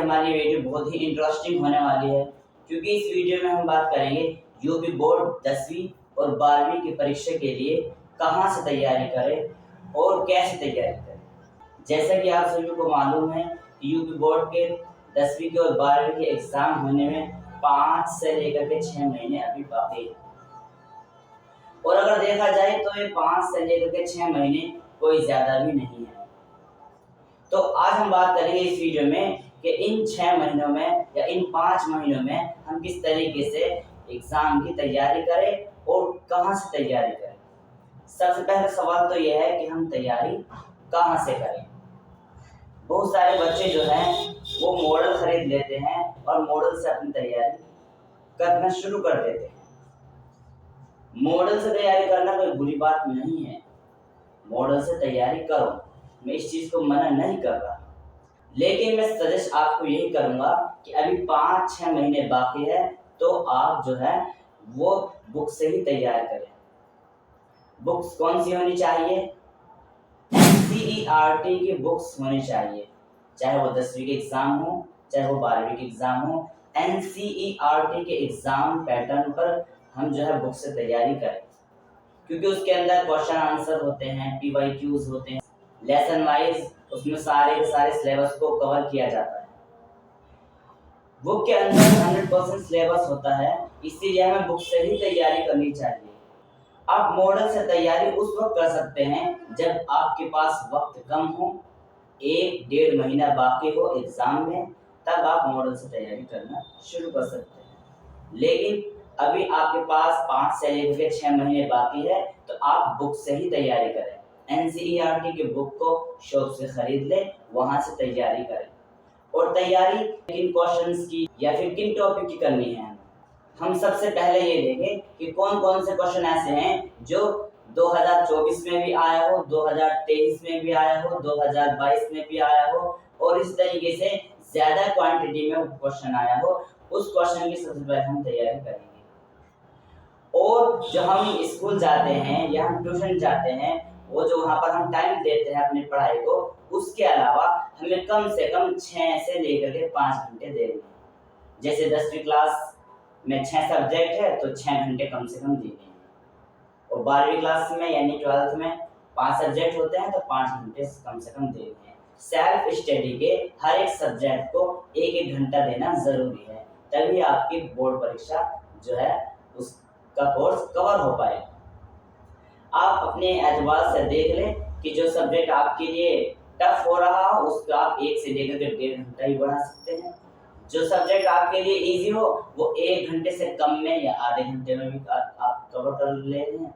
हमारी वीडियो बहुत ही इंटरेस्टिंग होने वाली है, क्योंकि इस वीडियो में हम बात करेंगे यूपी बोर्ड 10वीं और 12वीं की परीक्षा के लिए कहां से तैयारी करें और कैसे तैयारी करें। जैसा कि आप सभी को मालूम है कि यूपी बोर्ड के 10वीं के और 12वीं के एग्जाम होने में 5 से लेकर के 6 महीने अभी बाकी है। और अगर देखा जाए तो ये 5 से लेकर के 6 महीने कोई ज्यादा भी नहीं है। तो आज हम बात करेंगे इस वीडियो में कि इन 6 महीनों में या इन 5 महीनों में हम किस तरीके से एग्जाम की तैयारी करें और कहां से तैयारी करें। सबसे पहला सवाल तो यह है कि हम तैयारी कहां से करें। बहुत सारे बच्चे जो हैं वो मॉडल खरीद लेते हैं और मॉडल से अपनी तैयारी करना शुरू कर देते हैं। मॉडल से तैयारी करना कोई बुरी बात नहीं है, मॉडल से तैयारी करो, मैं इस चीज को मना नहीं कर रहा, लेकिन मैं सजेस्ट आपको यही करूंगा कि अभी 5-6 महीने बाकी है तो आप जो है वो बुक से ही तैयार करें। बुक्स कौन सी होनी चाहिए? एनसीईआरटी की बुक्स होनी चाहिए, चाहे वो 10वीं के एग्जाम हो चाहे वो 12वीं के एग्जाम हो। एनसीईआरटी के एग्जाम पैटर्न पर हम जो है बुक से तैयारी करें, क्योंकि उसके अंदर क्वेश्चन आंसर होते हैं, पीवाईक्यूज होते हैं, लेसन वाइज उसमें सारे के सारे सिलेबस को कवर किया जाता है। बुक के अंदर 100% सिलेबस होता है, इसीलिए हमें बुक से ही तैयारी करनी चाहिए। आप मॉडल से तैयारी उस वक्त कर सकते हैं जब आपके पास वक्त कम हो, 1-1.5 महीना बाकी हो एग्जाम में, तब आप मॉडल से तैयारी करना शुरू कर सकते हैं। लेकिन अभी आपके पास 5 से लेकर 6 महीने बाकी है तो आप बुक से ही तैयारी करें। एनसीईआरटी की बुक को शॉप से खरीद ले, वहां से तैयारी करें। और तैयारी किन क्वेश्चंस की या फिर किन टॉपिक की करनी है, हम सबसे पहले ये देखें कि कौन कौन से क्वेश्चन ऐसे हैं जो 2024 में भी आया हो, 2023 में भी आया हो, 2022 में भी आया हो, और इस तरीके से ज्यादा क्वांटिटी में क्वेश्चन आया हो, उस क्वेश्चन की सबसे पहले हम तैयारी करेंगे। और जो हम स्कूल जाते हैं या हम ट्यूशन जाते हैं, वो जो वहाँ पर हम टाइम देते हैं अपनी पढ़ाई को, उसके अलावा हमें कम से कम 6 से लेकर के 5 घंटे देने हैं। जैसे 10वीं क्लास में 6 सब्जेक्ट है तो 6 घंटे कम से कम देने हैं, और 12वीं क्लास में यानी 12th में 5 सब्जेक्ट होते हैं तो 5 घंटे कम से कम देने हैं। सेल्फ स्टडी के हर एक सब्जेक्ट को 1-1 घंटा देना जरूरी है, तभी आपकी बोर्ड परीक्षा जो है उसका कोर्स कवर हो पाए। आप अपने एतबार से देख लें कि जो सब्जेक्ट आपके लिए टफ हो रहा हो उसका आप 1 से लेकर के 1.5 घंटा ही बढ़ा सकते हैं। जो सब्जेक्ट आपके लिए इजी हो वो 1 घंटे से कम में या आधे घंटे में भी आप कवर कर लेते हैं।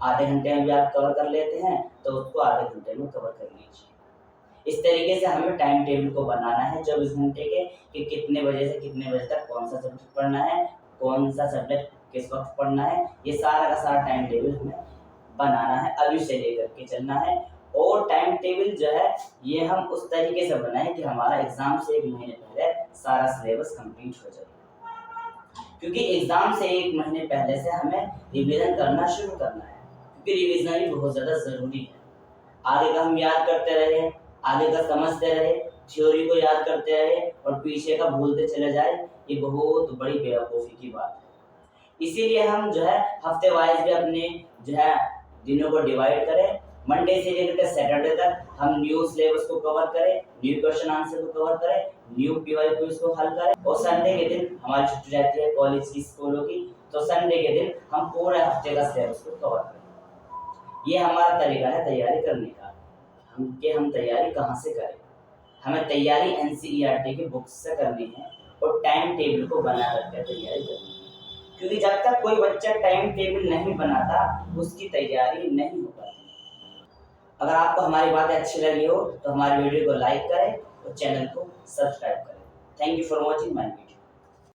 आधे घंटे में भी आप कवर कर लेते हैं तो उसको आधे घंटे में कवर कर लीजिए। इस तरीके से हमें टाइम टेबल को बनाना है 24 घंटे के, कि कितने बजे से कितने बजे तक कौन सा सब्जेक्ट पढ़ना है, कौन सा सब्जेक्ट किस वक्त पढ़ना है। ये सारा का सारा टाइम टेबल हमें बनाना है, अभी से लेकर के चलना है। और टाइम टेबल जो है ये हम उस तरीके से बनाएं कि हमारा एग्जाम से 1 महीने पहले सारा सिलेबस कंप्लीट हो जाए, क्योंकि एग्जाम से 1 महीने पहले से हमें रिवीजन करना शुरू करना है, क्योंकि रिवीजन भी बहुत ज़्यादा ज़रूरी है। आगे का हम याद करते रहे, आगे का समझते रहे, थ्योरी को याद करते रहे और पीछे का भूलते चले जाए, ये बहुत बड़ी बेवकूफ़ी की बात है। इसीलिए हम जो है हफ्ते वाइज भी अपने जो है दिनों को डिवाइड करें। मंडे से लेकर सैटरडे तक हम न्यू सिलेबस को कवर करें, न्यू क्वेश्चन आंसर को कवर करें, न्यू पीवाईक्यूज को हल करें। और संडे के दिन हमारी छुट्टी रहती है कॉलेज की, स्कूलों की, तो संडे के दिन हम पूरे हफ्ते का सिलेबस को कवर करें। ये हमारा तरीका है तैयारी करने का। हम तैयारी कहाँ से करें? हमें तैयारी एनसीईआरटी की बुक्स से करनी है और टाइम टेबल को बना करके तैयारी करनी है, क्योंकि जब तक कोई बच्चा टाइम टेबल नहीं बनाता उसकी तैयारी नहीं हो पाती। अगर आपको हमारी बातें अच्छी लगी हो तो हमारी वीडियो को लाइक करें और चैनल को सब्सक्राइब करें। Thank you for watching my video.